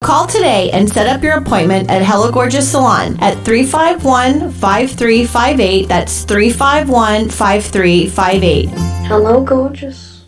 Call today and set up your appointment at Hello Gorgeous Salon at 351-5358. That's 351-5358. Hello, gorgeous.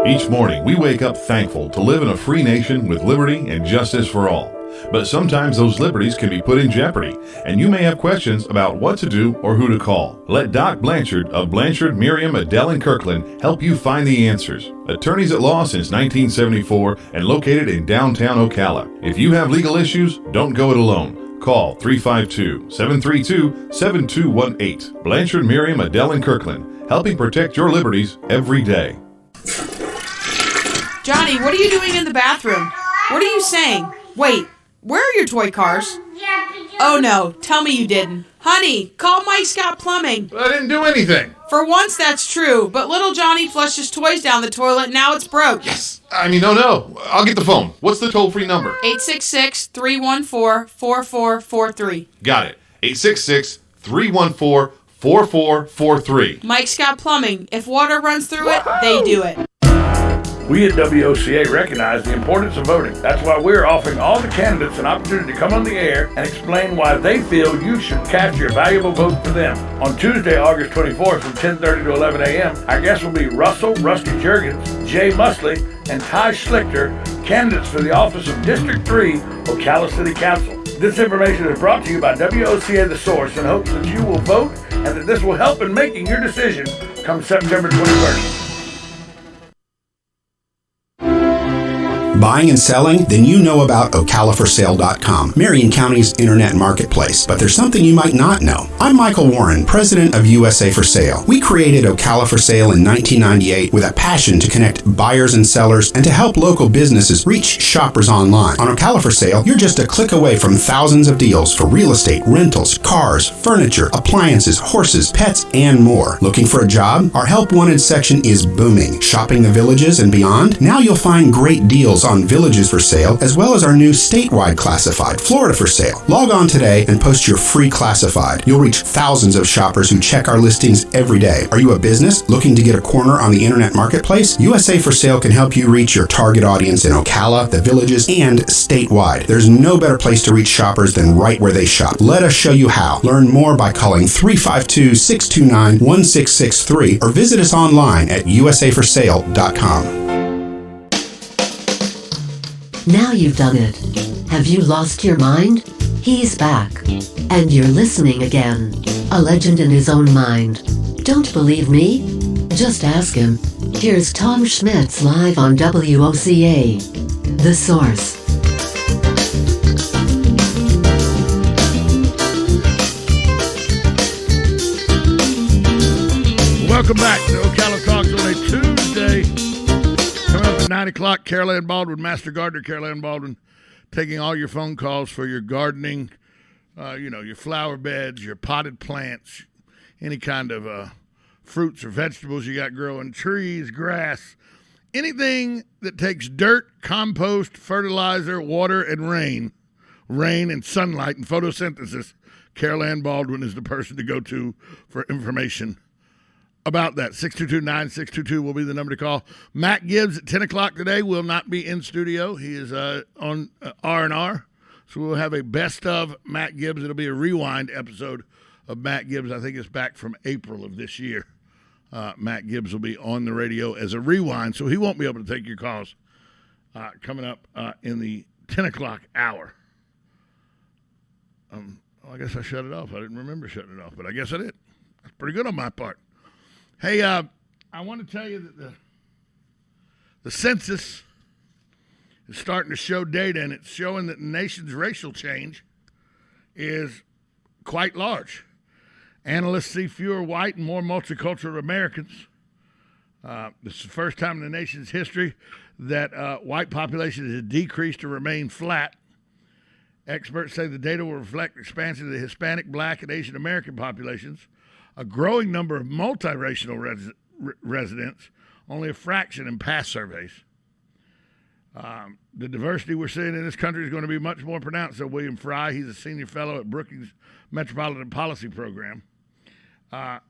Each morning, we wake up thankful to live in a free nation with liberty and justice for all. But sometimes those liberties can be put in jeopardy, and you may have questions about what to do or who to call. Let Doc Blanchard of Blanchard, Miriam, Adele, and Kirkland help you find the answers. Attorneys at law since 1974 and located in downtown Ocala. If you have legal issues, don't go it alone. Call 352-732-7218. Blanchard, Miriam, Adele, and Kirkland, helping protect your liberties every day. Johnny, what are you doing in the bathroom? What are you saying? Wait, where are your toy cars? Oh no, tell me you didn't. Honey, call Mike Scott Plumbing. I didn't do anything. For once that's true, but little Johnny flushed his toys down the toilet and now it's broke. Yes. No. I'll get the phone. What's the toll-free number? 866-314-4443. Got it. 866-314-4443. Mike Scott Plumbing. If water runs through it, they do it. We at WOCA recognize the importance of voting. That's why we're offering all the candidates an opportunity to come on the air and explain why they feel you should cast your valuable vote for them. On Tuesday, August 24th from 10:30 to 11 a.m., our guests will be Russell Rusty Juergens, Jay Musley, and Ty Schlichter, candidates for the office of District 3, Ocala City Council. This information is brought to you by WOCA The Source in hopes that you will vote and that this will help in making your decision come September 21st. Buying and selling? Then you know about OcalaForSale.com, Marion County's internet marketplace. But there's something you might not know. I'm Michael Warren, president of USA for Sale. We created Ocala for Sale in 1998 with a passion to connect buyers and sellers and to help local businesses reach shoppers online. On Ocala for Sale, you're just a click away from thousands of deals for real estate, rentals, cars, furniture, appliances, horses, pets, and more. Looking for a job? Our Help Wanted section is booming. Shopping the villages and beyond? Now you'll find great deals on villages for sale, as well as our new statewide classified, Florida for Sale. Log on today and post your free classified. You'll reach thousands of shoppers who check our listings every day. Are you a business looking to get a corner on the internet marketplace? USA for Sale can help you reach your target audience in Ocala, the villages, and statewide. There's no better place to reach shoppers than right where they shop. Let us show you how. Learn more by calling 352-629-1663 or visit us online at usaforsale.com. Now you've done it. Have you lost your mind? He's back. And you're listening again. A legend in his own mind. Don't believe me? Just ask him. Here's Tom Schmitz live on WOCA. The Source. Welcome back to Ocala Talks on a Tuesday. Coming up at 9 o'clock, Carol Ann Baldwin, Master Gardener Carol Ann Baldwin, taking all your phone calls for your gardening, your flower beds, your potted plants, any kind of fruits or vegetables you got growing, trees, grass, anything that takes dirt, compost, fertilizer, water, and rain and sunlight and photosynthesis. Carol Ann Baldwin is the person to go to for information about that. 622-9622 will be the number to call. Matt Gibbs at 10 o'clock today will not be in studio. He is on R&R. So we'll have a best of Matt Gibbs. It'll be a rewind episode of Matt Gibbs. I think it's back from April of this year. Matt Gibbs will be on the radio as a rewind, so he won't be able to take your calls coming up in the 10 o'clock hour. I guess I shut it off. I didn't remember shutting it off, but I guess I did. That's pretty good on my part. Hey, I want to tell you that the census is starting to show data, and it's showing that the nation's racial change is quite large. Analysts see fewer white and more multicultural Americans. This is the first time in the nation's history that white population has decreased or remained flat. Experts say the data will reflect expansion of the Hispanic, Black, and Asian American populations, a growing number of multiracial residents, only a fraction in past surveys. The diversity we're seeing in this country is going to be much more pronounced. So William Fry, he's a senior fellow at Brookings Metropolitan Policy Program. The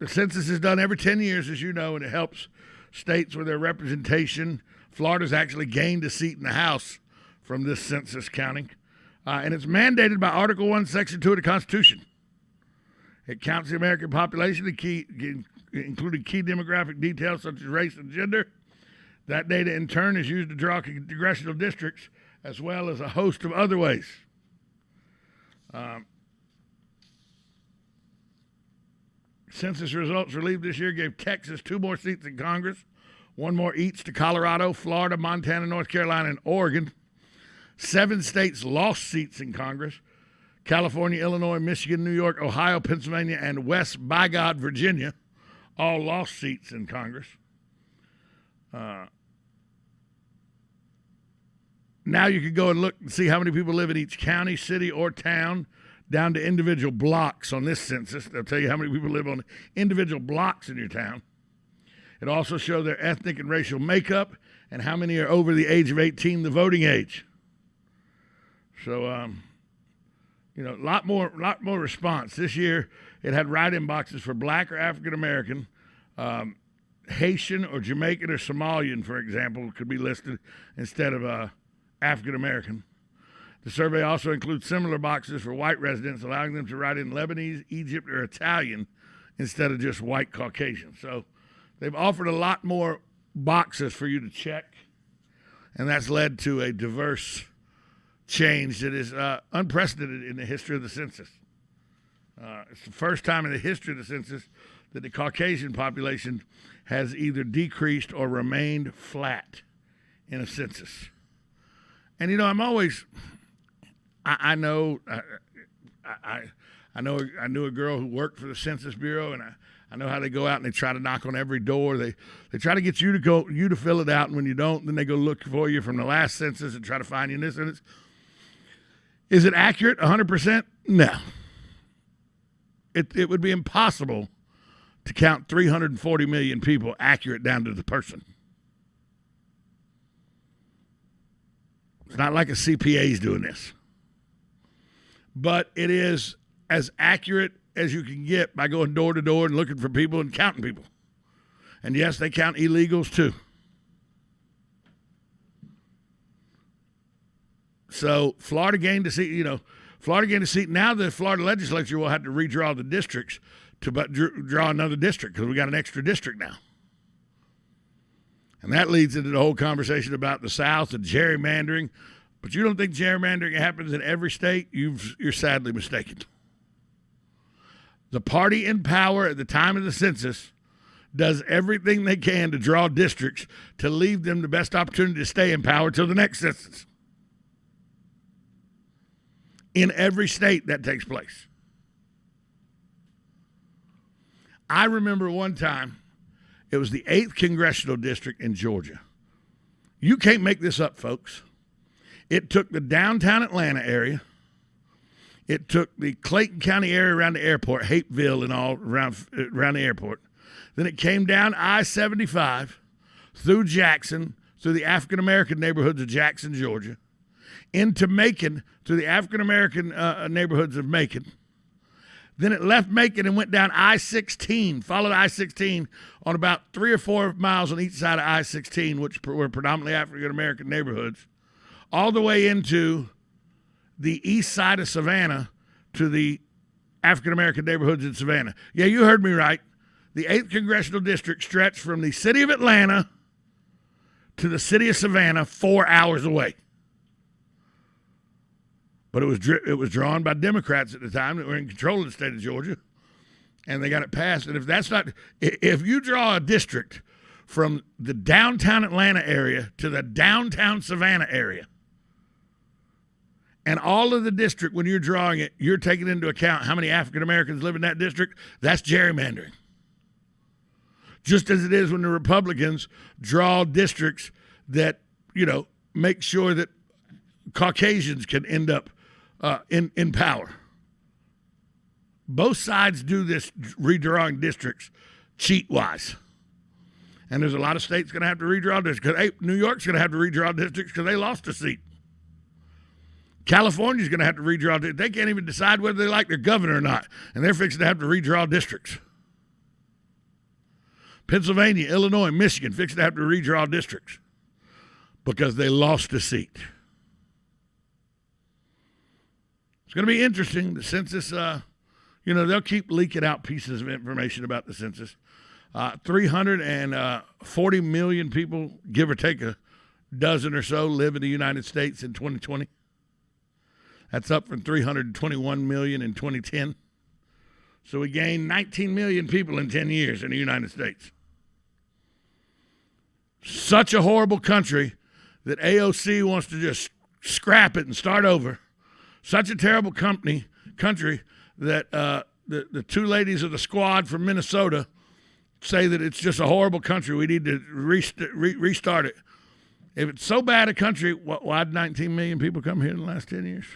census is done every 10 years, as you know, and it helps states with their representation. Florida's actually gained a seat in the House from this census counting. And it's mandated by Article 1, Section 2 of the Constitution. It counts the American population, including key demographic details such as race and gender. That data, in turn, is used to draw congressional districts as well as a host of other ways. Census results released this year gave Texas 2 more seats in Congress, 1 more each to Colorado, Florida, Montana, North Carolina, and Oregon. 7 states lost seats in Congress: California, Illinois, Michigan, New York, Ohio, Pennsylvania, and West by God, Virginia, all lost seats in Congress. Now you can go and look and see how many people live in each county, city, or town, down to individual blocks on this census. They'll tell you how many people live on individual blocks in your town. It also shows their ethnic and racial makeup and how many are over the age of 18, the voting age. So, a lot more response. This year, it had write-in boxes for Black or African American, Haitian or Jamaican or Somalian, for example, could be listed instead of African American. The survey also includes similar boxes for white residents, allowing them to write in Lebanese, Egypt, or Italian instead of just white Caucasian. So they've offered a lot more boxes for you to check, and that's led to a diverse change that is unprecedented in the history of the census. It's the first time in the history of the census that the Caucasian population has either decreased or remained flat in a census. And I'm always, I knew a girl who worked for the Census Bureau, and I know how they go out and they try to knock on every door. They try to get you to fill it out, and when you don't, then they go look for you from the last census and try to find you in this. And is it accurate 100%? No. It would be impossible to count 340 million people accurate down to the person. It's not like a CPA is doing this. But it is as accurate as you can get by going door to door and looking for people and counting people. And yes, they count illegals too. So Florida gained a seat, Florida gained a seat. Now the Florida legislature will have to redraw the districts to draw another district because we got an extra district now. And that leads into the whole conversation about the South and gerrymandering. But you don't think gerrymandering happens in every state? You're sadly mistaken. The party in power at the time of the census does everything they can to draw districts to leave them the best opportunity to stay in power till the next census. In every state that takes place. I remember one time, it was the 8th Congressional District in Georgia. You can't make this up, folks. It took the downtown Atlanta area. It took the Clayton County area around the airport, Hapeville and all around the airport. Then it came down I-75 through Jackson, through the African-American neighborhoods of Jackson, Georgia, into Macon, through the African-American neighborhoods of Macon. Then it left Macon and went down I-16, followed I-16 on about 3 or 4 miles on each side of I-16, which were predominantly African-American neighborhoods, all the way into the east side of Savannah to the African-American neighborhoods in Savannah. Yeah, you heard me right. The 8th Congressional District stretched from the city of Atlanta to the city of Savannah 4 hours away. But it was drawn by Democrats at the time that were in control of the state of Georgia, and they got it passed. And if you draw a district from the downtown Atlanta area to the downtown Savannah area, and all of the district, when you're drawing it, you're taking into account how many African Americans live in that district, that's gerrymandering. Just as it is when the Republicans draw districts that, make sure that Caucasians can end up in power. Both sides do this redrawing districts cheat-wise. And there's a lot of states going to have to redraw districts. New York's going to have to redraw districts because they lost a seat. California's going to have to redraw districts. They can't even decide whether they like their governor or not, and they're fixing to have to redraw districts. Pennsylvania, Illinois, Michigan fixing to have to redraw districts because they lost a seat. It's going to be interesting. The census, they'll keep leaking out pieces of information about the census. 340 million people, give or take a dozen or so, live in the United States in 2020. That's up from 321 million in 2010. So we gained 19 million people in 10 years in the United States. Such a horrible country that AOC wants to just scrap it and start over. Such a terrible country that the two ladies of the squad from Minnesota say that it's just a horrible country. We need to restart it. If it's so bad a country, why did 19 million people come here in the last 10 years?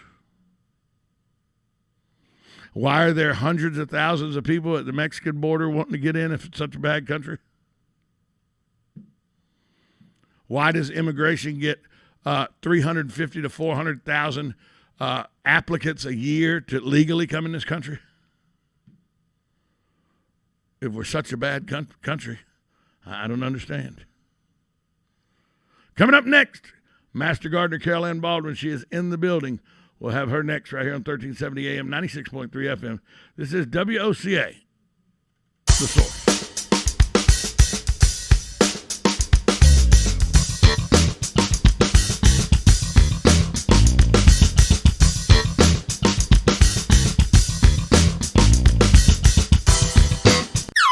Why are there hundreds of thousands of people at the Mexican border wanting to get in if it's such a bad country? Why does immigration get 350 to 400,000 applicants a year to legally come in this country? If we're such a bad country, I don't understand. Coming up next, Master Gardener Carol Ann Baldwin. She is in the building. We'll have her next right here on 1370 AM, 96.3 FM. This is WOCA, The Source.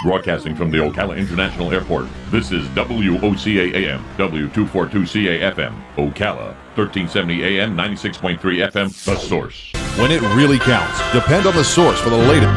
Broadcasting from the Ocala International Airport, this is WOCA AM, W242CA FM, Ocala, 1370 AM, 96.3 FM, The Source. When it really counts, depend on The Source for the latest.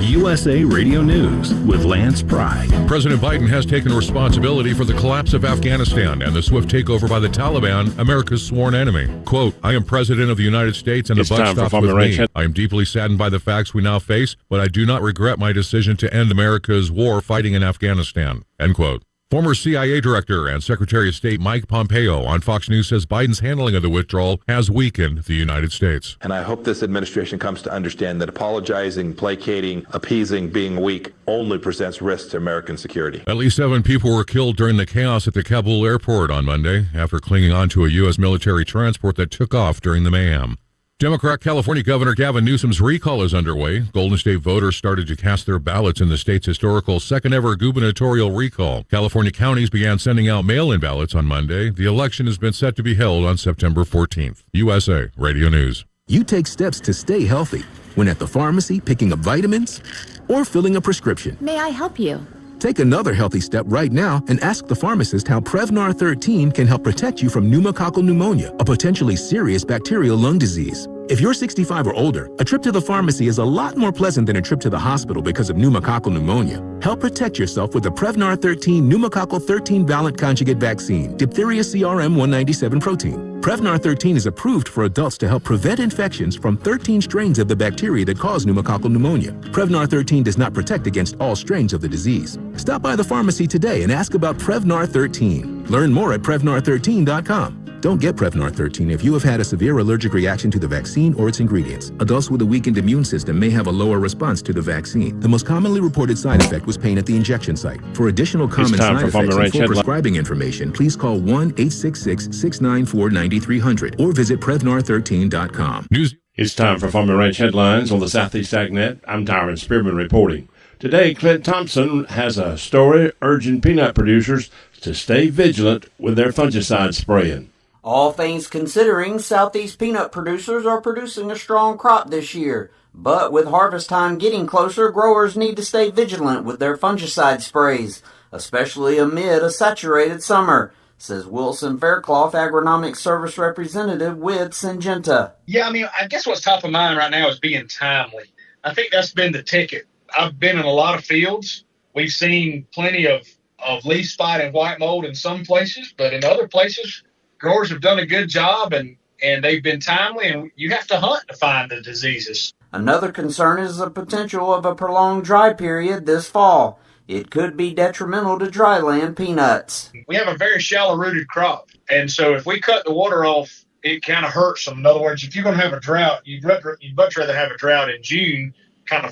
USA Radio News with Lance Pry. President Biden has taken responsibility for the collapse of Afghanistan and the swift takeover by the Taliban, America's sworn enemy. Quote, I am President of the United States and the buck stops with me. I am deeply saddened by the facts we now face, but I do not regret my decision to end America's war fighting in Afghanistan. End quote. Former CIA Director and Secretary of State Mike Pompeo on Fox News says Biden's handling of the withdrawal has weakened the United States. And I hope this administration comes to understand that apologizing, placating, appeasing, being weak only presents risks to American security. At least 7 people were killed during the chaos at the Kabul airport on Monday after clinging onto a U.S. military transport that took off during the mayhem. Democrat California Governor Gavin Newsom's recall is underway. Golden State voters started to cast their ballots in the state's historical second-ever gubernatorial recall. California counties began sending out mail-in ballots on Monday. The election has been set to be held on September 14th. USA Radio News. You take steps to stay healthy when at the pharmacy picking up vitamins or filling a prescription. May I help you? Take another healthy step right now and ask the pharmacist how Prevnar 13 can help protect you from pneumococcal pneumonia, a potentially serious bacterial lung disease. If you're 65 or older, a trip to the pharmacy is a lot more pleasant than a trip to the hospital because of pneumococcal pneumonia. Help protect yourself with the Prevnar 13 pneumococcal 13-valent conjugate vaccine, diphtheria CRM 197 protein. Prevnar 13 is approved for adults to help prevent infections from 13 strains of the bacteria that cause pneumococcal pneumonia. Prevnar 13 does not protect against all strains of the disease. Stop by the pharmacy today and ask about Prevnar 13. Learn more at Prevnar13.com. Don't get Prevnar 13 if you have had a severe allergic reaction to the vaccine or its ingredients. Adults with a weakened immune system may have a lower response to the vaccine. The most commonly reported side effect was pain at the injection site. For additional common side effects and full prescribing information, please call 1-866-694-9300 or visit Prevnar13.com. It's time for Farm and Ranch Headlines on the Southeast AgNet. I'm Tyron Spearman reporting. Today, Clint Thompson has a story urging peanut producers to stay vigilant with their fungicide spraying. All things considering, Southeast peanut producers are producing a strong crop this year. But with harvest time getting closer, growers need to stay vigilant with their fungicide sprays, especially amid a saturated summer, says Wilson Faircloth, Agronomic Service Representative with Syngenta. Yeah, I guess what's top of mind right now is being timely. I think that's been the ticket. I've been in a lot of fields. We've seen plenty of leaf spot and white mold in some places, but in other places, growers have done a good job and they've been timely, and you have to hunt to find the diseases. Another concern is the potential of a prolonged dry period this fall. It could be detrimental to dryland peanuts. We have a very shallow-rooted crop, and so if we cut the water off, it kind of hurts them. In other words, if you're going to have a drought, you'd much rather have a drought in June, kind of